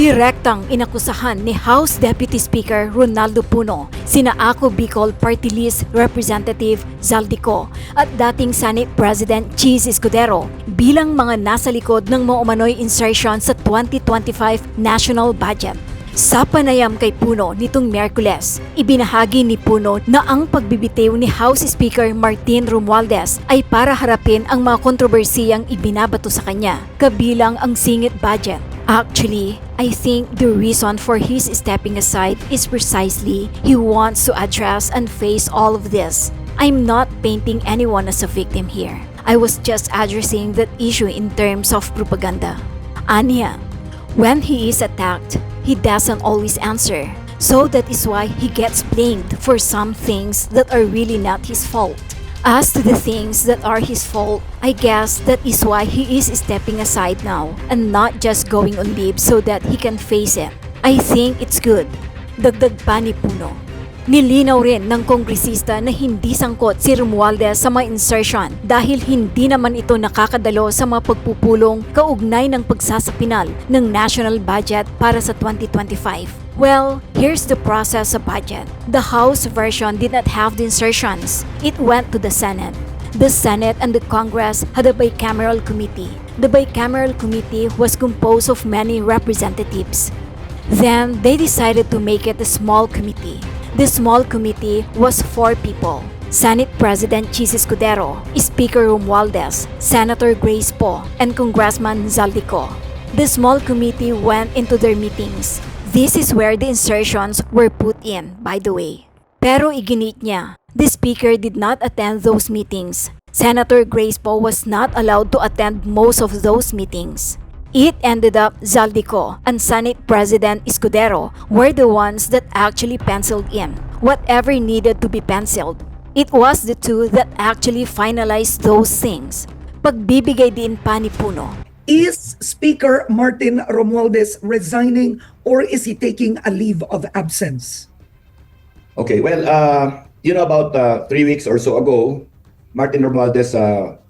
Direktang inakusahan ni House Deputy Speaker Ronaldo Puno, sina Ako Bicol Party List Representative Zaldy Co at dating Senate President Chiz Escudero bilang mga nasa likod ng maumano'y insertion sa 2025 national budget. Sa panayam kay Puno nitong Miyerkules, ibinahagi ni Puno na ang pagbibitiw ni House Speaker Martin Romualdez ay para harapin ang mga kontrobersiyang ibinabato sa kanya, kabilang ang singit budget. Actually, I think the reason for his stepping aside is precisely he wants to address and face all of this. I'm not painting anyone as a victim here. I was just addressing that issue in terms of propaganda. Anya, when he is attacked, he doesn't always answer. So that is why he gets blamed for some things that are really not his fault. As to the things that are his fault, I guess that is why he is stepping aside now and not just going on leave so that he can face it. I think it's good. Dagdag pa ni Puno. Nilinaw rin ng kongresista na hindi sangkot si Romualdez sa mga insertion dahil hindi naman ito nakakadalo sa mga pagpupulong kaugnay ng pagsasapinal ng national budget para sa 2025. Well, here's the process of budget. The House version did not have the insertions. It went to the Senate. The Senate and the Congress had a bicameral committee. The bicameral committee was composed of many representatives. Then, they decided to make it a small committee. The small committee was 4 people: Senate President Chiz Escudero, Speaker Romualdez, Senator Grace Poe, and Congressman Zaldy Co. The small committee went into their meetings. This is where the insertions were put in, by the way. Pero iginit niya, the Speaker did not attend those meetings. Senator Grace Poe was not allowed to attend most of those meetings. It ended up Zaldy Co and Senate President Escudero were the ones that actually penciled in whatever needed to be penciled. It was the two that actually finalized those things. Pagbibigay din pa ni Puno. Is Speaker Martin Romualdez resigning or is he taking a leave of absence? Okay, well, about 3 weeks or so ago, Martin Romualdez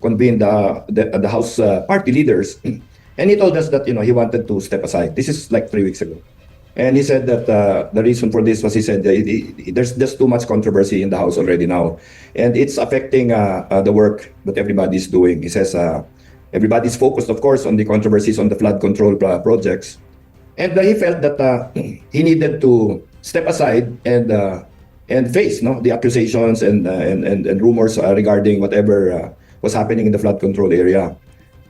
convened the House party leaders. And he told us that he wanted to step aside. This is like 3 weeks ago. And he said that the reason for this was, he said, there's just too much controversy in the House already now. And it's affecting the work that everybody's doing. He says everybody's focused, of course, on the controversies on the flood control projects. And he felt that he needed to step aside and face the accusations and rumors regarding whatever was happening in the flood control area.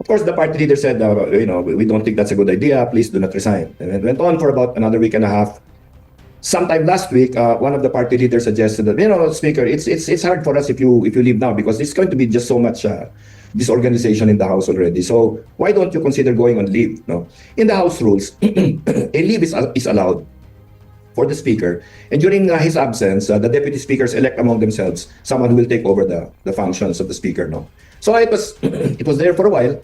Of course, the party leader said, we don't think that's a good idea. Please do not resign. And it went on for about another week and a half. Sometime last week, one of the party leaders suggested that, Speaker, it's hard for us if you leave now because it's going to be just so much disorganization in the House already. So why don't you consider going on leave? No? In the House rules, a leave is allowed for the Speaker. And during his absence, the deputy speakers elect among themselves someone who will take over the functions of the Speaker. No? So it was there for a while.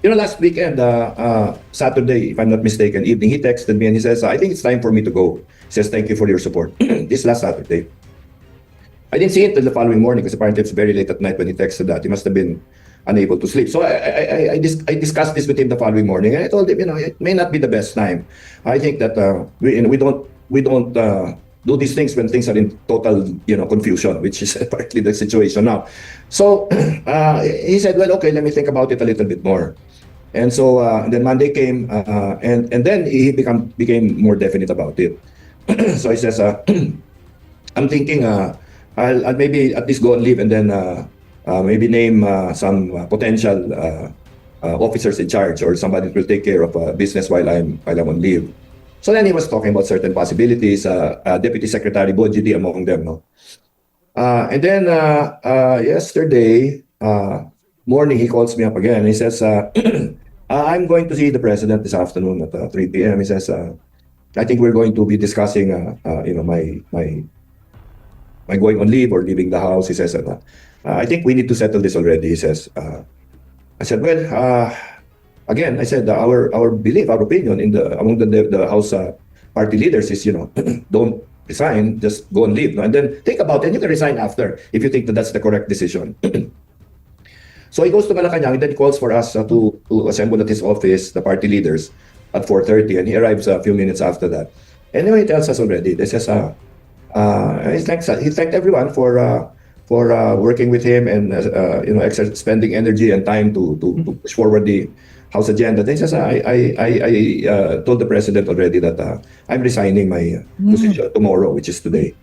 Last weekend, Saturday, if I'm not mistaken, evening, he texted me and he says, I think it's time for me to go. He says, thank you for your support. This last Saturday. I didn't see it until the following morning because apparently it's very late at night when he texted that. He must have been unable to sleep. So I discussed this with him the following morning and I told him, it may not be the best time. I think that we don't do these things when things are in total confusion, which is partly the situation now. So he said, well, okay, let me think about it a little bit more. And so then Monday came and then he became more definite about it. So he says, I'm thinking I'll maybe at least go and leave and then maybe name some potential officers in charge or somebody who will take care of business while I'm on leave. So then he was talking about certain possibilities, Deputy Secretary Bojidi among them. No? And then yesterday morning, he calls me up again. And he says, I'm going to see the President this afternoon at 3 p.m. He says, I think we're going to be discussing my going on leave or leaving the House. He says, I think we need to settle this already. He says, I said, well, again, I said our belief, our opinion among the House party leaders is, don't resign, just go and leave. No? And then think about it. You can resign after if you think that that's the correct decision. So he goes to Malacanang and then he calls for us to assemble at his office, the party leaders. at 4:30, and he arrives a few minutes after that. Anyway, he tells us already. This is he thanked everyone for working with him and spending energy and time to push forward the House agenda. They says I told the president already that I'm resigning my position tomorrow, which is today.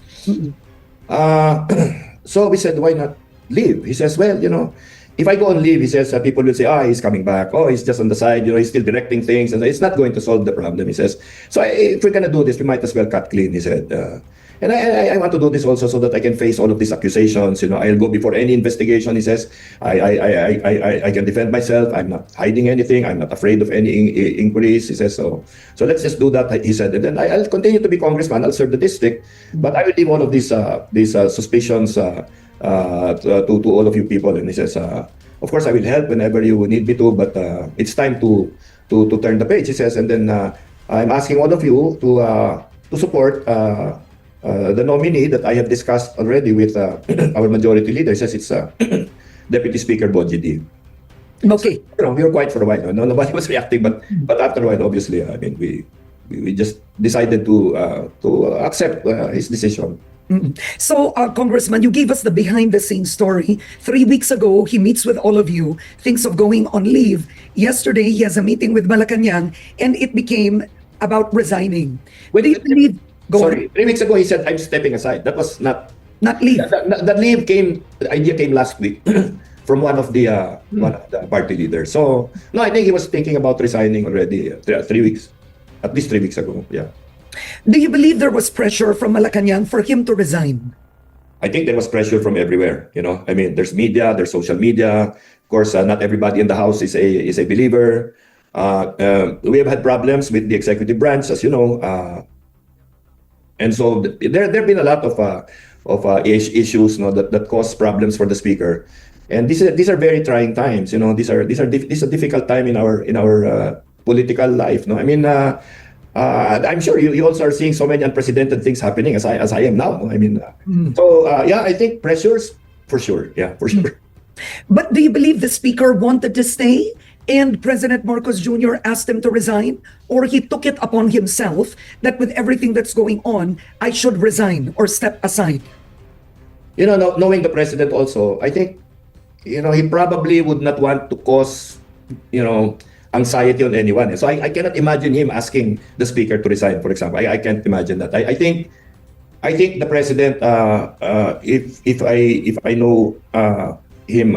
So we said, why not leave? He says, well, if I go on leave, he says, people will say, he's coming back. Oh, he's just on the side. He's still directing things. And it's not going to solve the problem, he says. So if we're going to do this, we might as well cut clean, he said. And I want to do this also so that I can face all of these accusations. I'll go before any investigation, he says. I can defend myself. I'm not hiding anything. I'm not afraid of any inquiries, he says. So let's just do that, he said. And then I'll continue to be congressman. I'll serve the district. But I will leave all of these suspicions to all of you people. And he says, of course, I will help whenever you need me to, but it's time to turn the page, he says. And then I'm asking all of you to support the nominee that I have discussed already with our majority leader. He says it's Deputy Speaker Boji. Okay. So, we were quiet for a while. No, nobody was reacting, but after a while, obviously, I mean, we just decided to accept his decision. So, Congressman, you gave us the behind-the-scenes story. 3 weeks ago, he meets with all of you, thinks of going on leave. Yesterday, he has a meeting with Malacanang, and it became about resigning. When Do you believe? Sorry, 3 weeks ago, he said, I'm stepping aside. That was not leave. That leave the idea came last week from one of the party leaders. So, no, I think he was thinking about resigning already 3 weeks, at least 3 weeks ago, yeah. Do you believe there was pressure from Malacanang for him to resign? I think there was pressure from everywhere. I mean, there's media, there's social media. Of course, not everybody in the House is a believer. We have had problems with the executive branch, as you know. And so there have been a lot of issues that cause problems for the speaker. And these are very trying times. This is a difficult time in our political life. I mean, I'm sure you also are seeing so many unprecedented things happening as I am now. I mean, I think pressures for sure. Yeah, for sure. But do you believe the speaker wanted to stay and President Marcos Jr. asked him to resign, or he took it upon himself that with everything that's going on, I should resign or step aside? Knowing the president also, I think, he probably would not want to cause, anxiety on anyone. So I cannot imagine him asking the speaker to resign, for example. I can't imagine that. I think the president, if I know him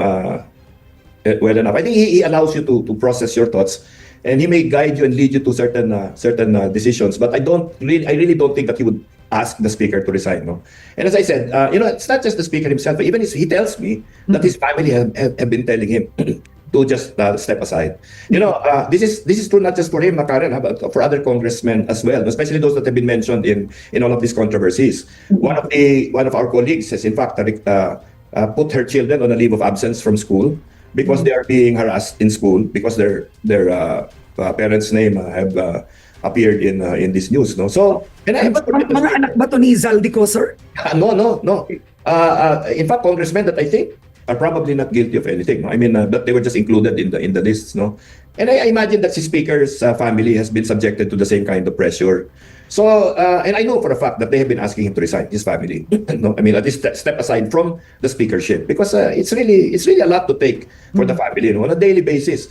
well enough, I think he allows you to process your thoughts, and he may guide you and lead you to certain decisions. But I really don't think that he would ask the speaker to resign. No? And as I said, it's not just the speaker himself. Even he tells me that his family have been telling him to just step aside. This is true not just for him, Karen, but for other congressmen as well, especially those that have been mentioned in all of these controversies. One of our colleagues has in fact put her children on a leave of absence from school because they are being harassed in school because their parents' name have appeared in this news. No, so and mga anak ba to ni Zaldy Co, sir? No. In fact, congressmen that I think are probably not guilty of anything. No? I mean, but they were just included in the lists. No, and I imagine that the speaker's family has been subjected to the same kind of pressure. So, and I know for a fact that they have been asking him to resign, his family. No, I mean, at least step aside from the speakership because it's really a lot to take for the family, on a daily basis.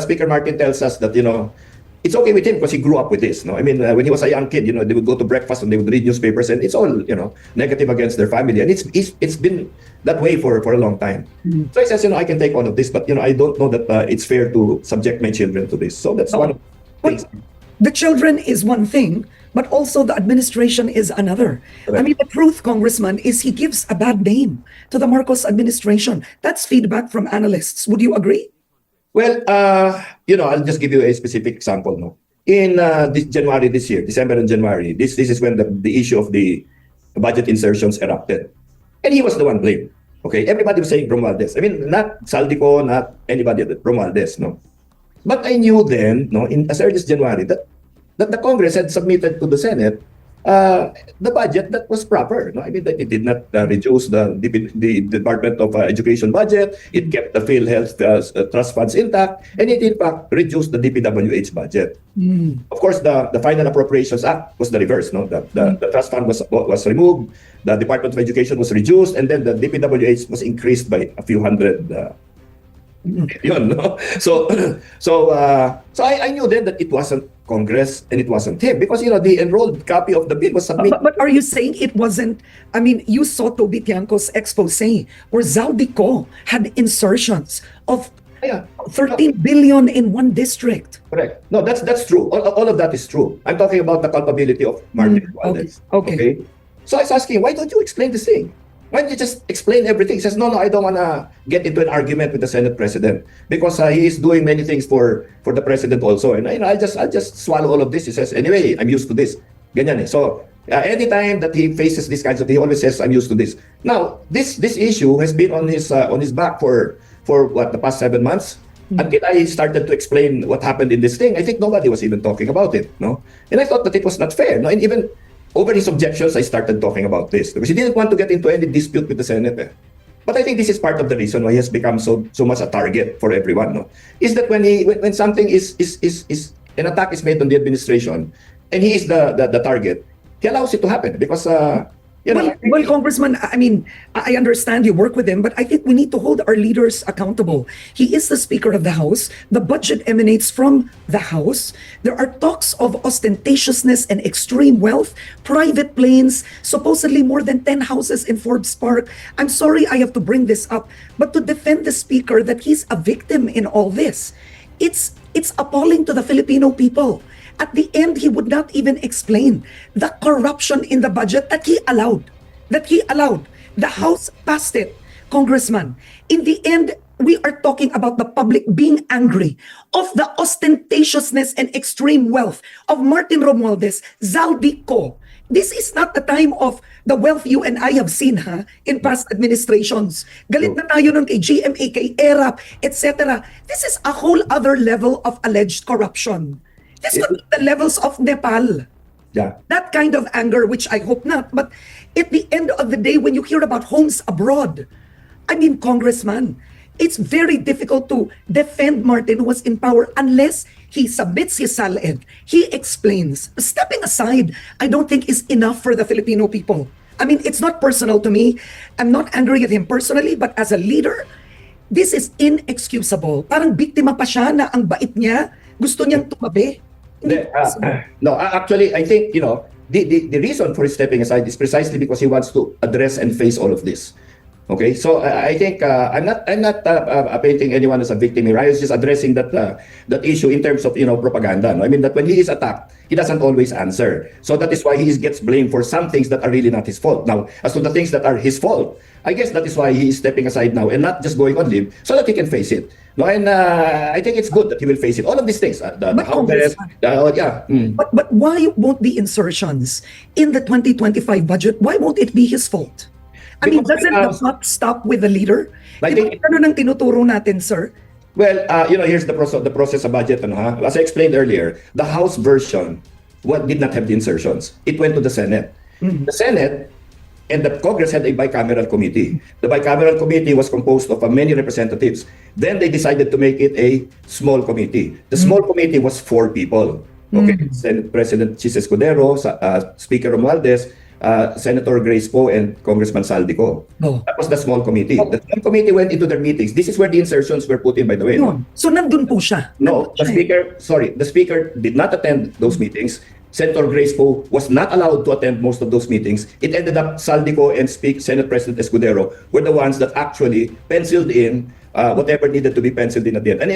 Speaker Martin tells us that it's okay with him because he grew up with this. No, I mean, when he was a young kid, they would go to breakfast and they would read newspapers, and it's all negative against their family, and it's been that way for a long time. So he says, I can take all of this, but I don't know that it's fair to subject my children to this. So that's one of the things. The children is one thing, but also the administration is another. Correct. I mean, the truth, Congressman, is he gives a bad name to the Marcos administration. That's feedback from analysts. Would you agree? Well, I'll just give you a specific example. No, in this January this year, December and January, this is when the issue of the budget insertions erupted, and he was the one blamed. Okay, everybody was saying Romualdez. I mean, not Zaldy Co, not anybody, Romualdez. No. But I knew then, as early as January, that the Congress had submitted to the Senate the budget that was proper. No? I mean, that it did not reduce the Department of Education budget. It kept the PhilHealth trust funds intact, and it in fact reduced the DPWH budget. Of course, the Final Appropriations Act was the reverse. No, the trust fund was removed, the Department of Education was reduced, and then the DPWH was increased by a few hundred. Yun, no? So I knew then that it wasn't Congress and it wasn't him, because the enrolled copy of the bill was submitted. But are you saying it wasn't? I mean, you saw Toby Tiangco's expose where Zaldy Co had insertions of 13 billion in one district. Correct. No, that's true. All of that is true. I'm talking about the culpability of Martin Romualdez. Okay. So I was asking, why don't you explain this thing? Why don't you just explain everything? He says, no, I don't want to get into an argument with the Senate President, because he is doing many things for the President also. And I'll just swallow all of this. He says, anyway, I'm used to this. Ganyan eh. So anytime that he faces these kinds of things, he always says, I'm used to this. Now, this issue has been on his back for what, the past 7 months? Until I started to explain what happened in this thing, I think nobody was even talking about it. No? And I thought that it was not fair. No? And even over his objections, I started talking about this, because he didn't want to get into any dispute with the Senate. Eh. But I think this is part of the reason why he has become so much a target for everyone. No? Is that when something is an attack is made on the administration, and he is the target, he allows it to happen, because Well, Congressman, I mean, I understand you work with him, but I think we need to hold our leaders accountable. He is the Speaker of the House. The budget emanates from the House. There are talks of ostentatiousness and extreme wealth, private planes, supposedly more than 10 houses in Forbes Park. I'm sorry I have to bring this up, but to defend the Speaker that he's a victim in all this, it's appalling to the Filipino people. At the end, he would not even explain the corruption in the budget that he allowed. The House passed it, Congressman. In the end, we are talking about the public being angry of the ostentatiousness and extreme wealth of Martin Romualdez, Zaldy Co. This is not the time of the wealth you and I have seen in past administrations. Galit na tayo nun kay GMA, kay ERAP, etc. This is a whole other level of alleged corruption. This could be the levels of Nepal. Yeah. That kind of anger, which I hope not. But at the end of the day, when you hear about homes abroad, I mean, Congressman, it's very difficult to defend Martin, who was in power, unless he submits his SALED. He explains. Stepping aside, I don't think is enough for the Filipino people. I mean, it's not personal to me. I'm not angry at him personally, but as a leader, this is inexcusable. Parang biktima pa siya na ang bait niya, gusto niyang tumabi. No, actually, I think the reason for his stepping aside is precisely because he wants to address and face all of this. Okay, so I think I'm not painting anyone as a victim here. I was just addressing that issue in terms of propaganda. No? I mean that when he is attacked, he doesn't always answer. So that is why he gets blamed for some things that are really not his fault. Now, as to the things that are his fault, I guess that is why he is stepping aside now and not just going on leave, so that he can face it. No, and I think it's good that he will face it. All of these things, the Congress, But why won't the insertions in the 2025 budget? Why won't it be his fault? I mean, doesn't the buck stop with the leader? I think ano nang tinuturo natin, sir? Well, here's the process of budget. As I explained earlier, the House version did not have the insertions. It went to the Senate. The Senate and the Congress had a bicameral committee. The bicameral committee was composed of many representatives. Then they decided to make it a small committee. The small committee was 4 people. Okay, Senate President Chiz Escudero, Speaker Romualdez, Senator Grace Poe, and Congressman Zaldy Co. That was the small committee. The small committee went into their meetings. This is where the insertions were put in, by the way. No. So nandun po siya? No, the speaker did not attend those meetings. Senator Grace Poe was not allowed to attend most of those meetings. It ended up Zaldy Co and Senate President Escudero were the ones that actually penciled in whatever needed to be penciled in at the end. And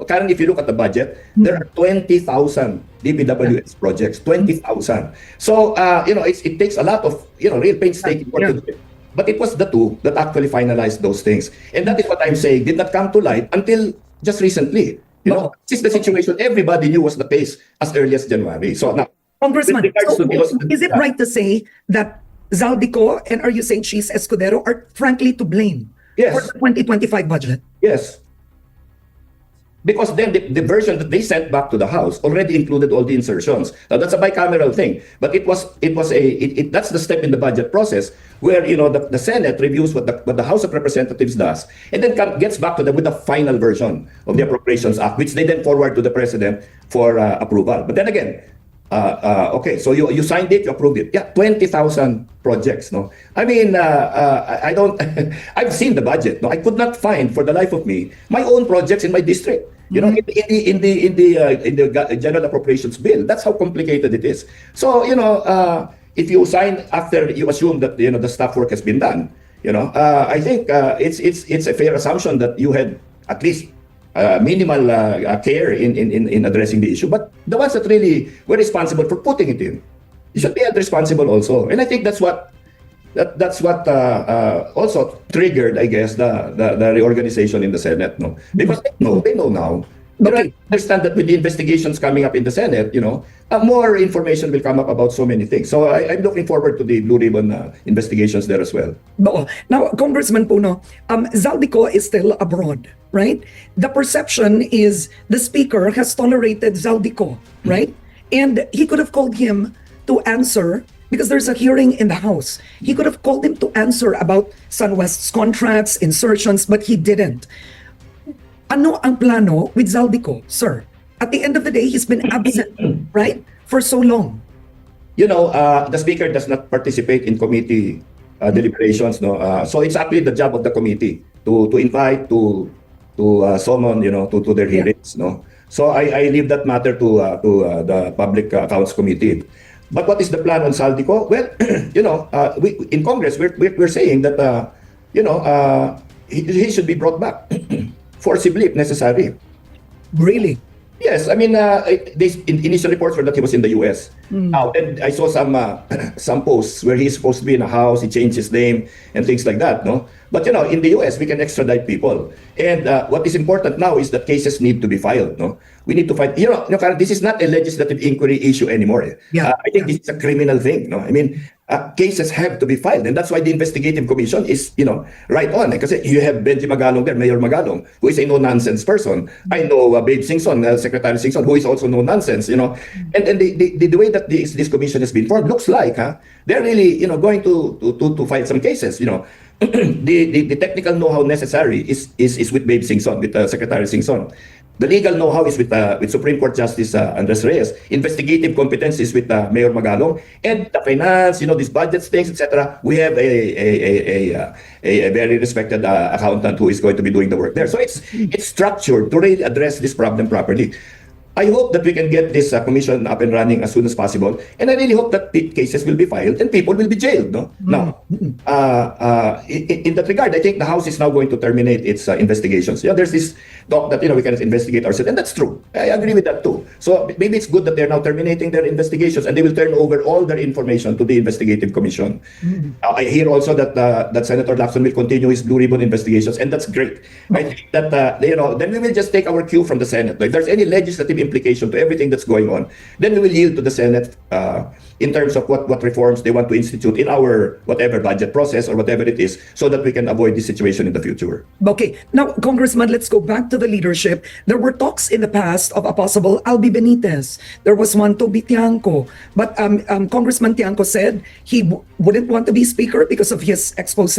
Karen, if you look at the budget, there are 20,000 DPWH projects, 20,000. So, it takes a lot of, real painstaking work to do it. But it was the two that actually finalized those things. And that is what I'm saying, did not come to light until just recently. This is the situation everybody knew was the case as early as January. So now, Congressman, is it right to say that Zaldy Co and are you saying Chiz Escudero are frankly to blame for the 2025 budget? Yes. Because then the version that they sent back to the House already included all the insertions. Now that's a bicameral thing, but that's the step in the budget process where the Senate reviews what the House of Representatives does, and then gets back to them with the final version of the Appropriations Act, which they then forward to the President for approval. But then again, okay, so you signed it, you approved it. Yeah, 20,000 projects. No, I mean, I don't. I've seen the budget. No, I could not find for the life of me my own projects in my district. In the General Appropriations Bill. That's how complicated it is. So if you sign after you assume that the staff work has been done, I think it's a fair assumption that you had at least minimal care in addressing the issue. But the ones that really were responsible for putting it in, you should be held responsible also. And I think that's what also triggered, I guess, the reorganization in the Senate, no? Because they know now. Okay. They understand that with the investigations coming up in the Senate, more information will come up about so many things. So I'm looking forward to the Blue Ribbon investigations there as well. Now, Congressman Puno, Zaldy Co is still abroad, right? The perception is the Speaker has tolerated Zaldy Co, right? And he could have called him to answer because there's a hearing in the House. He could have called him to answer about SunWest's contracts, insertions, but he didn't. Ano ang plano with Zaldy Co, sir? At the end of the day, he's been absent, right? For so long. The Speaker does not participate in committee deliberations, no? So it's actually the job of the committee to invite, to summon, to their hearings, no? So I leave that matter to the Public Accounts Committee. But what is the plan on Zaldy Co? Well, we in Congress we're saying that he should be brought back forcibly if necessary. Really? Yes, I mean, initial reports were that he was in the U.S. Now, then I saw some posts where he's supposed to be in a house, he changed his name and things like that, no? But in the U.S. we can extradite people, and what is important now is that cases need to be filed, no? We need to fight. Karen, this is not a legislative inquiry issue anymore. Yeah. I think this is a criminal thing, no? I mean, cases have to be filed, and that's why the investigative commission is, right on. Because you have Benji Magalong there, Mayor Magalong, who is a no-nonsense person. I know Babe Singson, Secretary Singson, who is also no-nonsense, And the way that this commission has been formed looks like, they're really, going to file some cases, The technical know-how necessary is with Babe Singson, with Secretary Singson. The legal know-how is with Supreme Court Justice Andres Reyes. Investigative competence is with Mayor Magalong, and the finance, these budgets, things, etc. We have a very respected accountant who is going to be doing the work there. So it's structured to really address this problem properly. I hope that we can get this commission up and running as soon as possible, and I really hope that cases will be filed and people will be jailed. No, now, in that regard, I think the House is now going to terminate its investigations. There's this talk that we can investigate ourselves, and that's true. I agree with that too. So maybe it's good that they're now terminating their investigations, and they will turn over all their information to the investigative commission. I hear also that Senator Lacson will continue his Blue Ribbon investigations, and that's great. I think that then we will just take our cue from the Senate. If there's any legislative implication to everything that's going on, then we will yield to the Senate in terms of what reforms they want to institute in our whatever budget process or whatever it is, so that we can avoid this situation in the future. Okay, now Congressman, let's go back to the leadership. There were talks in the past of a possible Albi Benitez. There was one to be Tiangco, but Congressman Tiangco said he wouldn't want to be speaker because of his expose.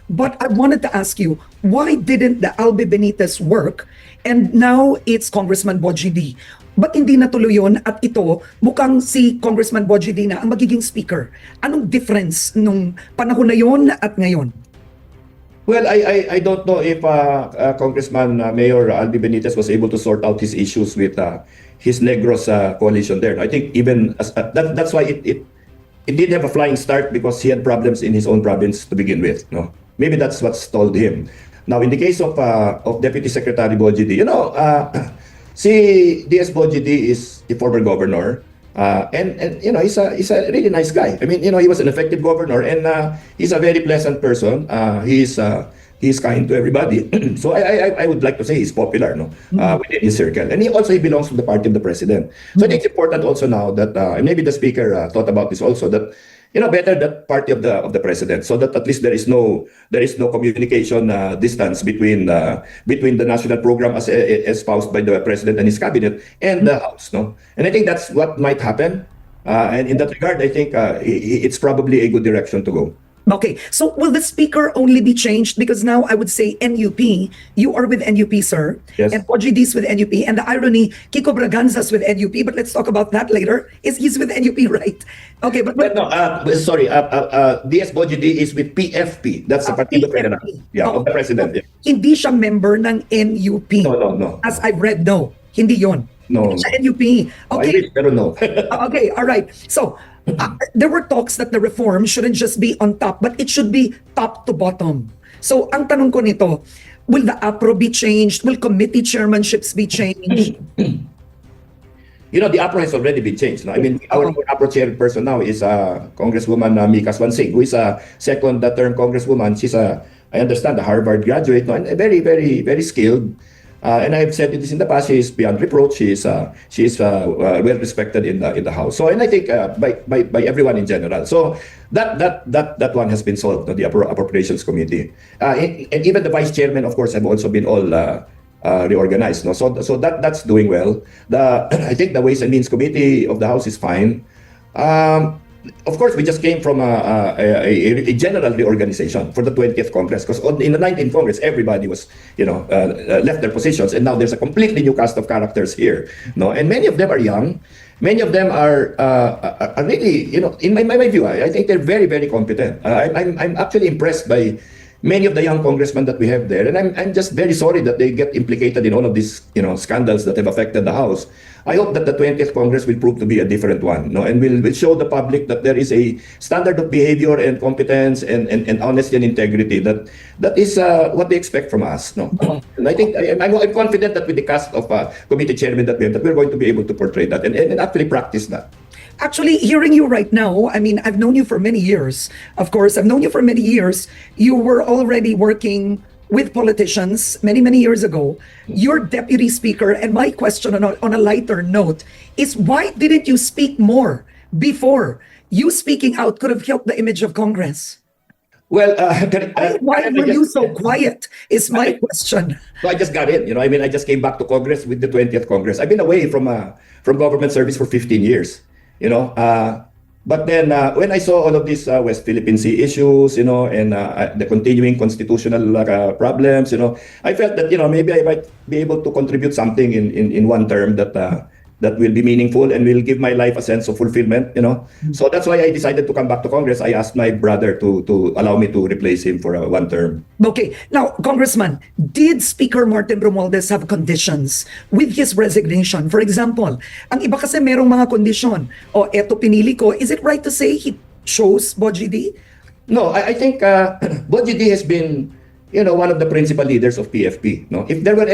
But I wanted to ask you, why didn't the Albi Benitez work? And now it's Congressman Bogie D. Ba't hindi natuloy yun at ito mukhang si Congressman Bogie D na ang magiging speaker? Anong difference nung panahon na yun at ngayon? Well, I don't know if Congressman Mayor Albi Benitez was able to sort out his issues with his Negros coalition there. I think even that's why it did have a flying start, because he had problems in his own province to begin with. No, maybe that's what stalled him. Now, in the case of Deputy Secretary Bogie D, si DS Bogie D is a former governor, and he's a really nice guy. I mean, he was an effective governor, and he's a very pleasant person. He's kind to everybody. So I would like to say he's popular, within his circle, and he belongs to the party of the president. So I think it's important also now that maybe the speaker thought about this also, that better that party of the president, so that at least there is no communication distance between the national program as espoused by the president and his cabinet and the House, no? And I think that's what might happen. And in that regard, I think it's probably a good direction to go. Okay, so will the speaker only be changed? Because now I would say NUP, you are with NUP, sir. Yes. And OGD's with NUP. And the irony, Kiko Braganza's with NUP, but let's talk about that later. He's with NUP, right? Okay, but No, sorry, DS OGD is with PFP. That's the Partido Federal. Yeah, of the president. Yeah. Hindi siya member ng NUP. No. As I've read, no. Hindi yon. No. Hindi siya NUP. I Okay. wish, pero no. Okay, all right. So, there were talks that the reform shouldn't just be on top, but it should be top to bottom. So, ang tanong ko nito, will the APRO be changed? Will committee chairmanships be changed? The APRO has already been changed. No? I mean, our APRO chairperson now is Congresswoman Mika Swansing, who is a second-term Congresswoman. She's I understand, a Harvard graduate, no? And very, very, very skilled. And I've said this in the past. She is beyond reproach. She is well respected in the House. So, and I think by everyone in general. So that one has been solved. The Appropriations Committee, and even the vice chairman, of course, have also been all reorganized. No, so that's doing well. I think the Ways and Means Committee of the House is fine. Of course, we just came from a general reorganization for the 20th Congress, because in the 19th Congress, everybody was, left their positions, and now there's a completely new cast of characters here. No, and many of them are young. Many of them are really, in my view, I think they're very, very competent. I'm actually impressed by many of the young congressmen that we have there, and I'm just very sorry that they get implicated in all of these, scandals that have affected the House. I hope that the 20th Congress will prove to be a different one, no, and will show the public that there is a standard of behavior and competence and honesty and integrity that is what they expect from us, no. And I think I'm confident that with the cast of committee chairman that we have, that we're going to be able to portray that and actually practice that. Actually, hearing you right now, I mean, I've known you for many years. Of course, I've known you for many years. You were already working with politicians many, many years ago. You're deputy speaker, and my question on a lighter note is, why didn't you speak more before? You speaking out could have helped the image of Congress. Well, Why were you so quiet is my question. So I just got in, I just came back to Congress with the 20th Congress. I've been away from government service for 15 years. But then when I saw all of these West Philippine Sea issues, and the continuing constitutional problems, I felt that maybe I might be able to contribute something in one term that will be meaningful and will give my life a sense of fulfillment. So that's why I decided to come back to Congress. I asked my brother to allow me to replace him for one term. Okay. Now, Congressman, did Speaker Martin Romualdez have conditions with his resignation? For example, ang iba kasi merong mga kondisyon. O, eto pinili ko. Is it right to say he chose BOGD? No, I think BOGD has been, one of the principal leaders of PFP. No, if there were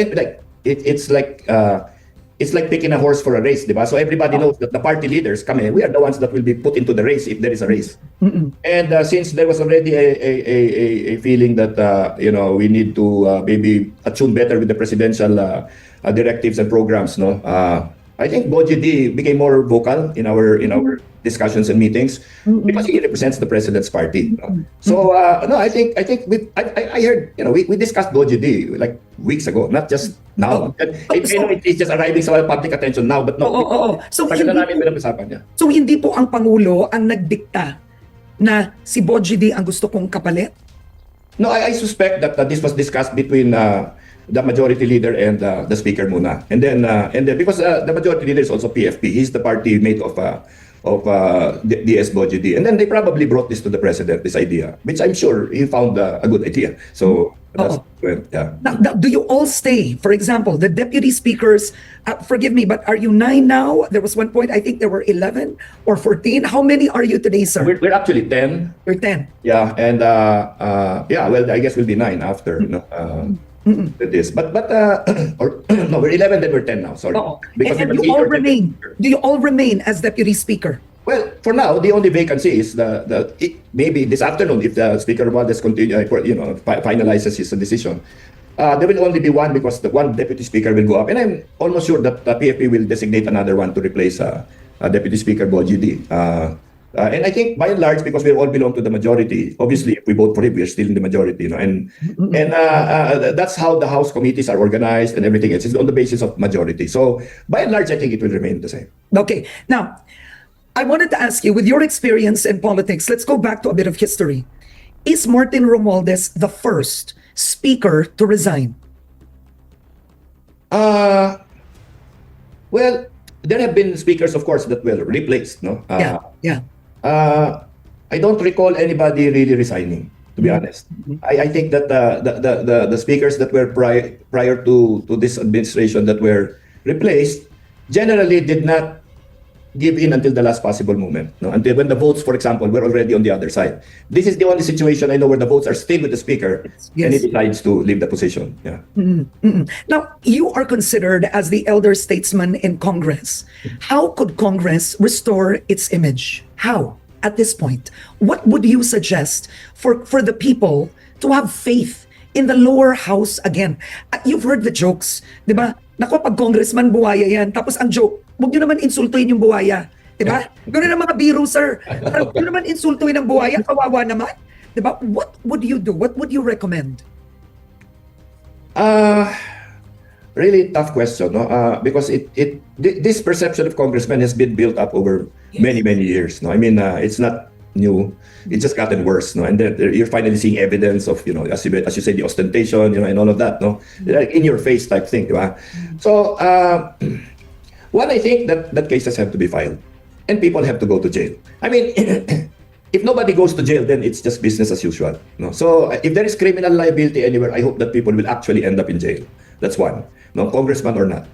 it's like picking a horse for a race, diba? So everybody knows that the party leaders come in. We are the ones that will be put into the race if there is a race. And since there was already a feeling that we need to maybe attune better with the presidential directives and programs, no, I think BOGD became more vocal in our discussions and meetings because he represents the president's party. So no, I think I heard we discussed BOGD like weeks ago, not just now. It's just arriving sa public attention now, but no. So hindi po ang Pangulo ang nagdikta na si BOGD ang gusto kong kapalit? No, I suspect that this was discussed between the majority leader and the speaker muna, and then because the majority leader is also PFP, he's the party mate of DS BOGD, and then they probably brought this to the president, this idea, which I'm sure he found a good idea. So that's yeah. Now, do you all stay? For example, the deputy speakers, forgive me, but are you 9 now? There was one point, I think there were 11 or 14. How many are you today, sir? We're actually 10. You're 10. Yeah, and well, I guess we'll be 9 after this. But or no, we're 11, then we're 10 now. Sorry. Because and you all remain. Do you all remain as deputy speaker? Well, for now, the only vacancy is maybe this afternoon, if the Speaker Romualdez finalizes his decision, there will only be one, because the one deputy speaker will go up, and I'm almost sure that the PFP will designate another one to replace Deputy Speaker BOGD. And I think by and large, because we all belong to the majority, obviously, if we vote for him, we're still in the majority, and that's how the House committees are organized and everything else. It's on the basis of majority. So by and large, I think it will remain the same. Okay. Now, I wanted to ask you, with your experience in politics, let's go back to a bit of history. Is Martin Romualdez the first speaker to resign? Well, there have been speakers, of course, that were replaced. No. Yeah. I don't recall anybody really resigning, to be honest. I think that the speakers that were prior to this administration that were replaced generally did not give in until the last possible moment. No? Until when the votes, for example, were already on the other side. This is the only situation I know where the votes are still with the speaker and he decides to leave the position. Yeah. Now, you are considered as the elder statesman in Congress. How could Congress restore its image? How? At this point, what would you suggest for the people to have faith in the lower house again? You've heard the jokes, di ba? Nako, pag congressman, buhaya yan. Tapos ang joke, huwag nyo naman insultuin yung buhaya. Di ba? Ganun ang mga biro, sir. Huwag nyo naman insultuin ang buhaya. Kawawa naman. Di ba? What would you do? What would you recommend? Really tough question, no? Because this perception of congressmen has been built up over many years. No, I mean it's not new. It's just gotten worse. No, and then you're finally seeing evidence of as you say, the ostentation, and all of that. No, like in your face type thing, right? So one, I think that cases have to be filed, and people have to go to jail. I mean. If nobody goes to jail, then it's just business as usual. No? So if there is criminal liability anywhere, I hope that people will actually end up in jail. That's one. No, congressman or not.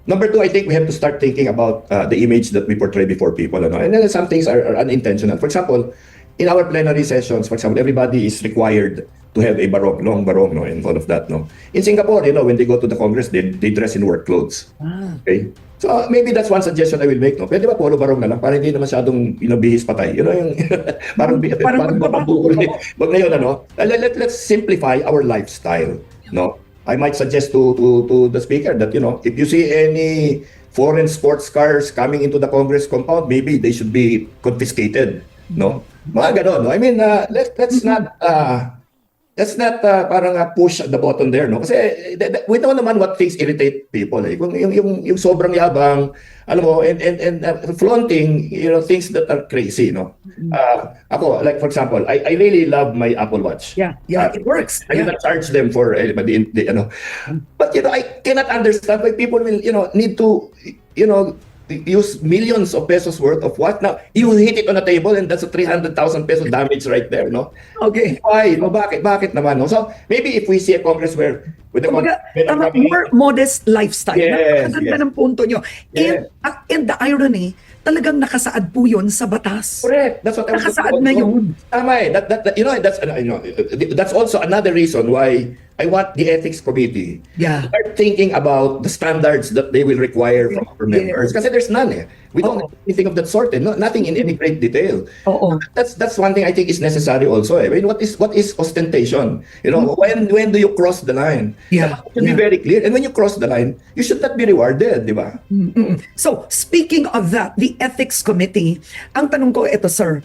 Number two, I think we have to start thinking about the image that we portray before people. And then some things are unintentional. For example, in our plenary sessions, for example, everybody is required to have a barong, long barong, no, and all of that. No. In Singapore, when they go to the Congress, they dress in work clothes. Okay. So maybe that's one suggestion I will make. No, pwede ba polo barong na lang para hindi na masyadong bihis patay. Yung parang mapabukol. Wag na yun, ano. Let's simplify our lifestyle. No. I might suggest to the speaker that if you see any foreign sports cars coming into the Congress compound, maybe they should be confiscated. No, mga ganon. No, I mean let's not parang push the button there, no? Kasi we know naman what things irritate people. Kung yung sobrang yabang, alam mo, and flaunting, things that are crazy, no? Ako, like for example, I really love my Apple Watch. Yeah, it works. I didn't charge them for anybody, But I cannot understand why people will, need to, use millions of pesos worth of what? Now, you hit it on a table and that's a 300,000 peso damage right there, no? Okay. Why? No, bakit naman, no? So, maybe if we see a Congress where with the more modest lifestyle. Yes, Napakaganda ng punto nyo. And the irony, talagang nakasaad po yun sa batas. Correct. That's what I was nakasaad na yun. Tama eh. That's also another reason why I want the ethics committee to start thinking about the standards that they will require from our members. Kasi there's none eh. We don't have anything of that sort eh. Nothing in any great detail. That's one thing I think is necessary also eh. I mean, what is ostentation? When do you cross the line? It should be very clear. And when you cross the line, you should not be rewarded, di ba? So, speaking of that, the ethics committee, ang tanong ko ito, sir,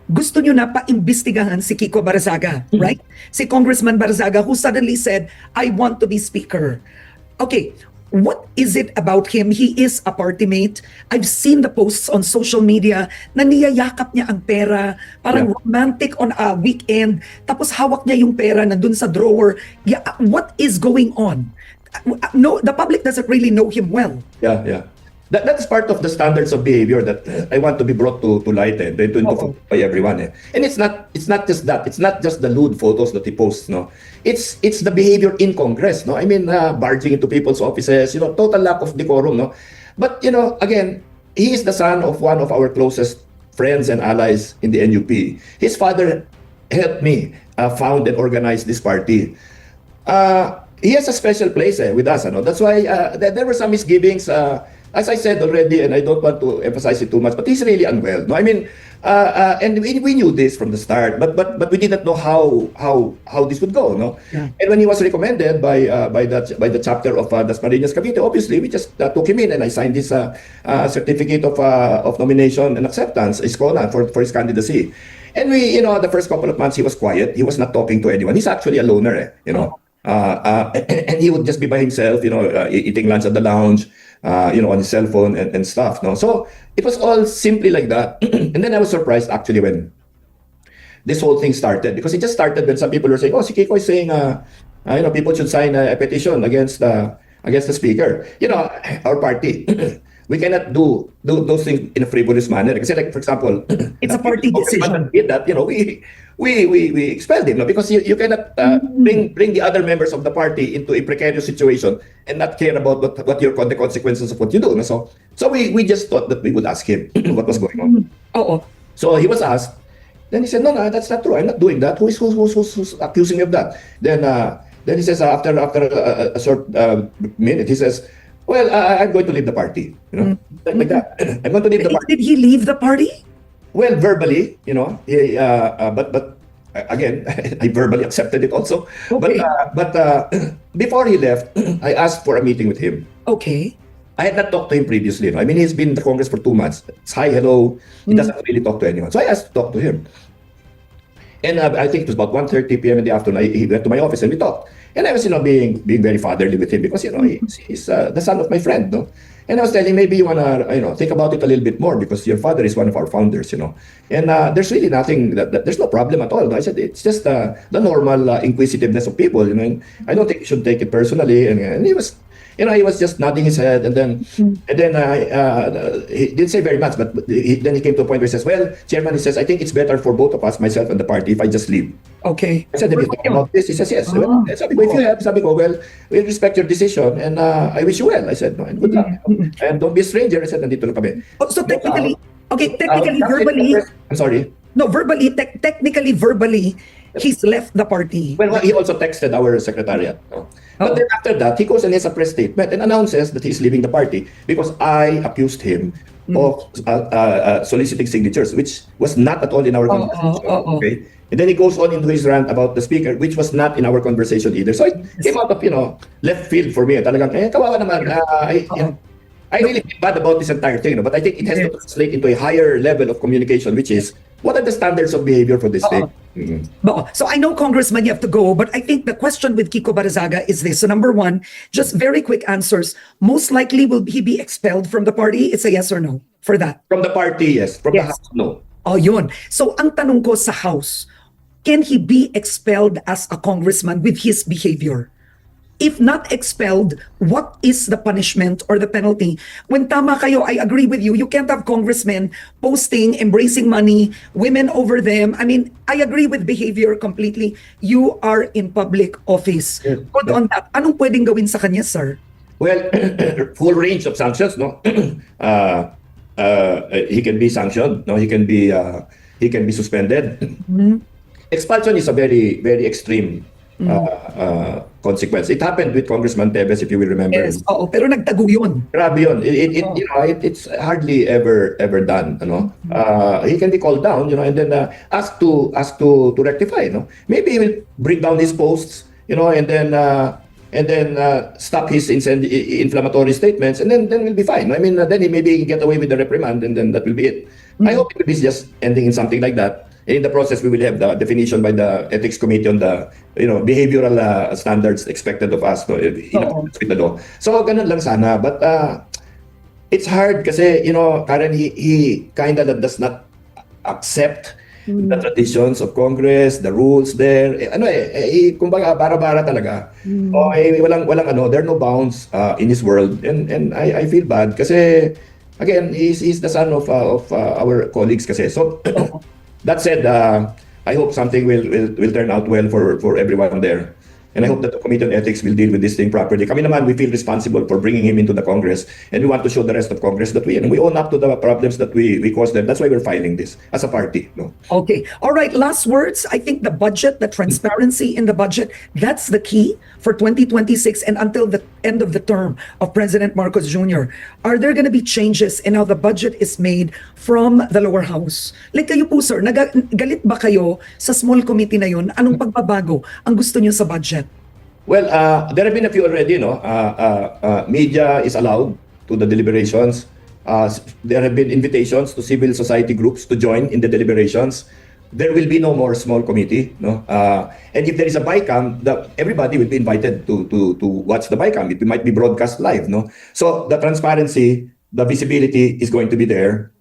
gusto nyo na paimbestigahan si Kiko Barzaga, right? Si Congressman Barzaga who suddenly said, I want to be speaker. Okay, what is it about him? He is a party mate. I've seen the posts on social media na niyayakap niya ang pera, parang romantic on a weekend, tapos hawak niya yung pera nandun sa drawer. What is going on? No, the public doesn't really know him well. Yeah. That's part of the standards of behavior that I want to be brought to light and to by everyone. And it's not just that. It's not just the lewd photos that he posts. No, it's the behavior in Congress. No, I mean barging into people's offices. Total lack of decorum. No, but again, he is the son of one of our closest friends and allies in the NUP. His father helped me found and organize this party. He has a special place with us. That's why there were some misgivings. as I said already, and I don't want to emphasize it too much, but he's really unwell. No, I mean, and we knew this from the start, but we didn't know how this would go. No, Yeah. and when he was recommended by the chapter of Dasmariñas Cavite, obviously we just took him in, and I signed this certificate of nomination and acceptance, ISCONA, for his candidacy. And we, the first couple of months he was quiet. He was not talking to anyone. He's actually a loner, and he would just be by himself, eating lunch at the lounge, on his cell phone and stuff. No, so it was all simply like that. And then I was surprised actually when this whole thing started, because it just started when some people were saying, "Oh, si Kiko is saying, people should sign a petition against the speaker." Our party. We cannot do those things in a frivolous manner. Because, like, for example, It's a party decision. did that, we expelled him, no? Because you cannot bring the other members of the party into a precarious situation and not care about the consequences of what you do. No? So we just thought that we would ask him what was going on. Oo. So he was asked. Then he said, "No, that's not true. I'm not doing that. Who's accusing me of that?" Then he says, after a short minute, he says, "Well, I'm going to leave the party." Like that. I'm going to leave the party. Did he leave the party? Well, verbally, but again, I verbally accepted it also. Okay. But before he left, I asked for a meeting with him. Okay. I had not talked to him previously. I mean, he's been in the Congress for 2 months. It's hi, hello. He doesn't really talk to anyone. So I asked to talk to him. And I think it was about 1:30 p.m. in the afternoon. He went to my office and we talked. And I was, being very fatherly with him because, he's the son of my friend, no? And I was telling him, maybe you wanna, think about it a little bit more because your father is one of our founders, And there's really nothing there's no problem at all. No? I said it's just the normal inquisitiveness of people, And I don't think you should take it personally. And he was. He was just nodding his head, and then he didn't say very much, but then he came to a point where he says, "Well, Chairman," he says, "I think it's better for both of us, myself and the party, if I just leave." Okay. I said, "Have you thought about this?" He says, "Yes." Well, sabi ko, "If you have," sabi ko, "well, we'll respect your decision, and I wish you well." I said, "No, and good luck. And don't be a stranger." I said, "Nandito lang kami." Oh, so technically, verbally, I'm sorry. no, verbally, verbally, he's left the party. Well, he also texted our secretariat. No? But then after that, he goes and has a press statement and announces that he's leaving the party because I accused him of soliciting signatures, which was not at all in our conversation. Okay? And then he goes on into his rant about the speaker, which was not in our conversation either. So it came out of, left field for me. Talagang, kawawa naman. I really feel bad about this entire thing, but I think it has to translate into a higher level of communication, which is, what are the standards of behavior for this thing? So I know, Congressman, you have to go, but I think the question with Kiko Barzaga is this. So number one, just very quick answers. Most likely, will he be expelled from the party? It's a yes or no for that. From the party, yes. From the House, no. Oh, yun. So ang tanong ko sa House, can he be expelled as a congressman with his behavior? If not expelled, what is the punishment or the penalty? When tama kayo, I agree with you. You can't have congressmen posting, embracing money, women over them. I mean, I agree with behavior completely. You are in public office. But on that, anong pwedeng gawin sa kanya, sir? Well, full range of sanctions, no? He can be sanctioned, no? He can be suspended. Expulsion is a very, very extreme consequence. It happened with Congressman Tevez, if you will remember. Yes, pero nagtago yun. Grabe yun. It's hardly ever done. He can be called down, and then asked to rectify. Maybe he will bring down his posts, and then stop his inflammatory statements, and then we'll be fine. I mean, then he maybe get away with the reprimand, and then that will be it. I hope it will be just ending in something like that. In the process, we will have the definition by the ethics committee on the behavioral standards expected of us in accordance with the law. So ganun lang sana, but it's hard kasi Karen, he kind of does not accept the traditions of Congress, the rules there. Kumbaga bara-bara talaga. Walang there are no bounds in his world, and I feel bad kasi again, he's the son of our colleagues kasi. So that said, I hope something will turn out well for everyone there. And I hope that the Committee on Ethics will deal with this thing properly. Kami naman, we feel responsible for bringing him into the Congress, and we want to show the rest of Congress that we own up to the problems that we caused them. That's why we're filing this as a party. No? Okay. All right. Last words. I think the budget, the transparency in the budget, that's the key for 2026 and until the end of the term of President Marcos Jr. Are there going to be changes in how the budget is made from the lower house? Like kayo po, sir, galit ba kayo sa small committee na yun? Anong pagbabago ang gusto niyo sa budget? Well, there have been a few already. No, media is allowed to the deliberations. There have been invitations to civil society groups to join in the deliberations. There will be no more small committee. No, and if there is a BICAM, everybody will be invited to watch the BICAM. It might be broadcast live. No, so the transparency, the visibility is going to be there.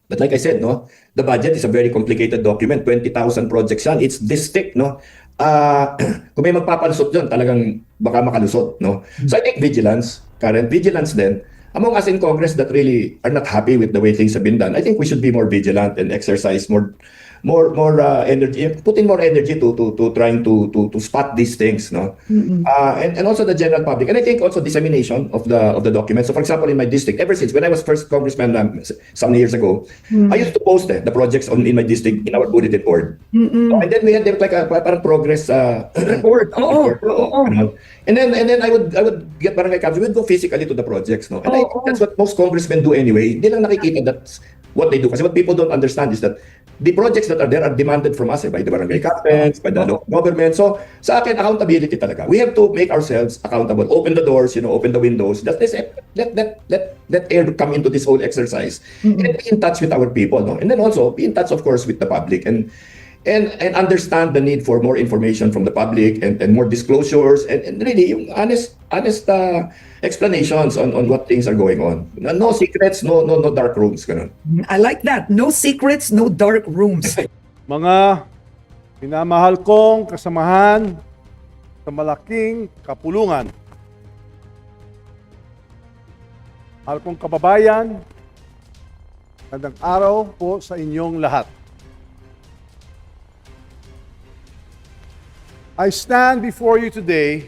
But like I said, no, the budget is a very complicated document. 20,000 projects yan. It's this thick, no. Kung may magpapalusot dyan, talagang baka makalusot, no? So I think vigilance, current vigilance then, among us in Congress that really are not happy with the way things have been done, I think we should be more vigilant and exercise more energy, put in more energy to trying to spot these things, no? And also the general public, and I think also dissemination of the documents. So for example, in my district, ever since when I was first congressman some years ago, I used to post the projects in my district in our bulletin board. And then we had like a parang progress Report. and then I would get barangay captain. We would go physically to the projects, no? And I think that's what most congressmen do anyway. Hindi lang nakikita that's what they do. Kasi what people don't understand is that the projects that are there are demanded from us by the barangay captains, by the local government. So sa akin, accountability talaga. We have to make ourselves accountable. Open the doors, open the windows. Let air come into this whole exercise. And be in touch with our people. No? And then also be in touch, of course, with the public. And understand the need for more information from the public and more disclosures and really yung honest explanations on what things are going on. No secrets, no dark rooms. Ganun. I like that. No secrets, no dark rooms. Mga minamahal kong kasamahan sa malaking kapulungan. Mahal kong kababayan, magandang araw po sa inyong lahat. I stand before you today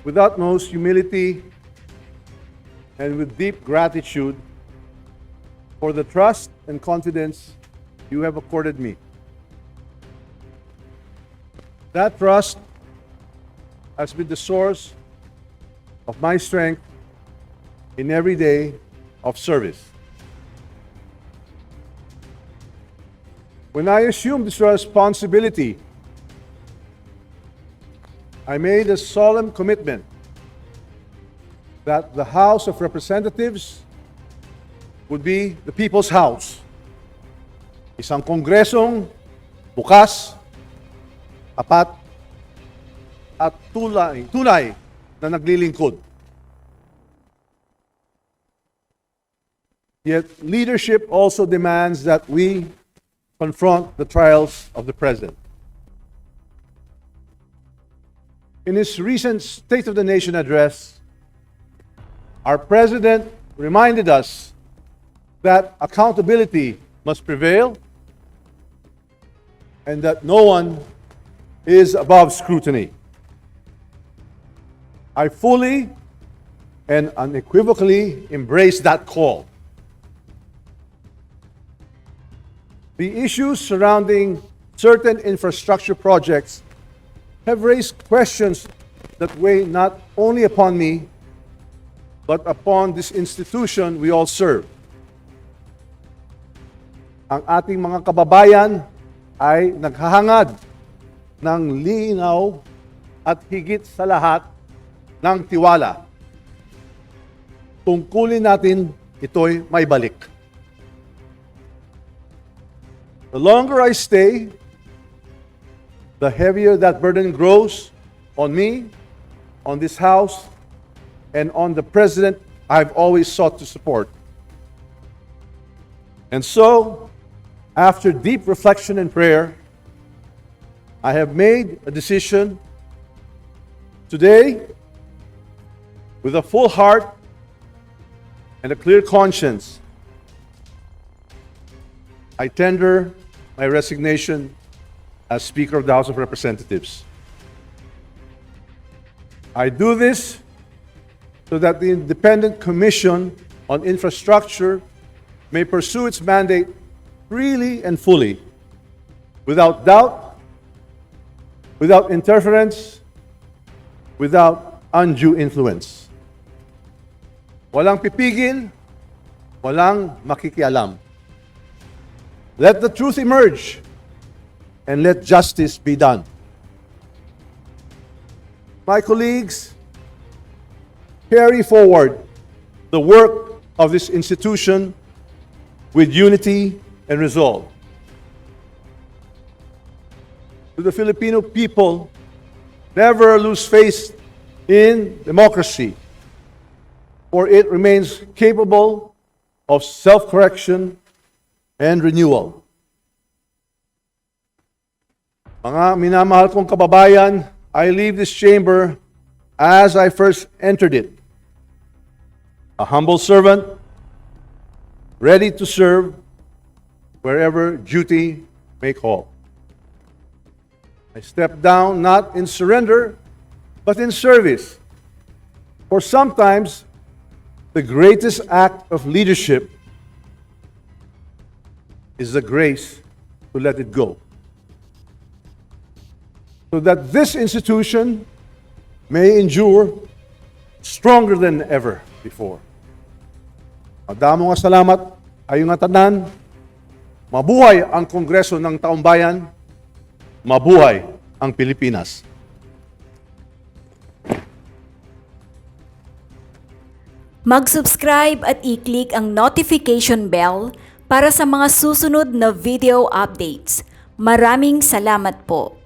with utmost humility and with deep gratitude for the trust and confidence you have accorded me. That trust has been the source of my strength in every day of service. When I assumed this responsibility, I made a solemn commitment that the House of Representatives would be the people's house. Isang kongresong bukas, tapat, at tunay na naglilingkod. Yet leadership also demands that we confront the trials of the President. In his recent State of the Nation address, our President reminded us that accountability must prevail and that no one is above scrutiny. I fully and unequivocally embrace that call. The issues surrounding certain infrastructure projects have raised questions that weigh not only upon me, but upon this institution we all serve. Ang ating mga kababayan ay naghahangad ng linaw at higit sa lahat ng tiwala. Tungkulin natin ito'y may balik. The longer I stay, the heavier that burden grows on me, on this House, and on the President I've always sought to support. And so, after deep reflection and prayer, I have made a decision today with a full heart and a clear conscience. I tender my resignation as Speaker of the House of Representatives. I do this so that the Independent Commission on Infrastructure may pursue its mandate freely and fully, without doubt, without interference, without undue influence. Walang pipigil, walang makikialam. Let the truth emerge and let justice be done. My colleagues, carry forward the work of this institution with unity and resolve. To the Filipino people, never lose faith in democracy, for it remains capable of self-correction and renewal. Mga minamahal kong kababayan, I leave this chamber as I first entered it, a humble servant, ready to serve wherever duty may call. I step down not in surrender, but in service. For sometimes, the greatest act of leadership is the grace to let it go, so that this institution may endure stronger than ever before. Madamo nga salamat, ayong nga tanan. Mabuhay ang Kongreso ng Taumbayan. Mabuhay ang Pilipinas. Mag-subscribe at i-click ang notification bell para sa mga susunod na video updates. Maraming salamat po.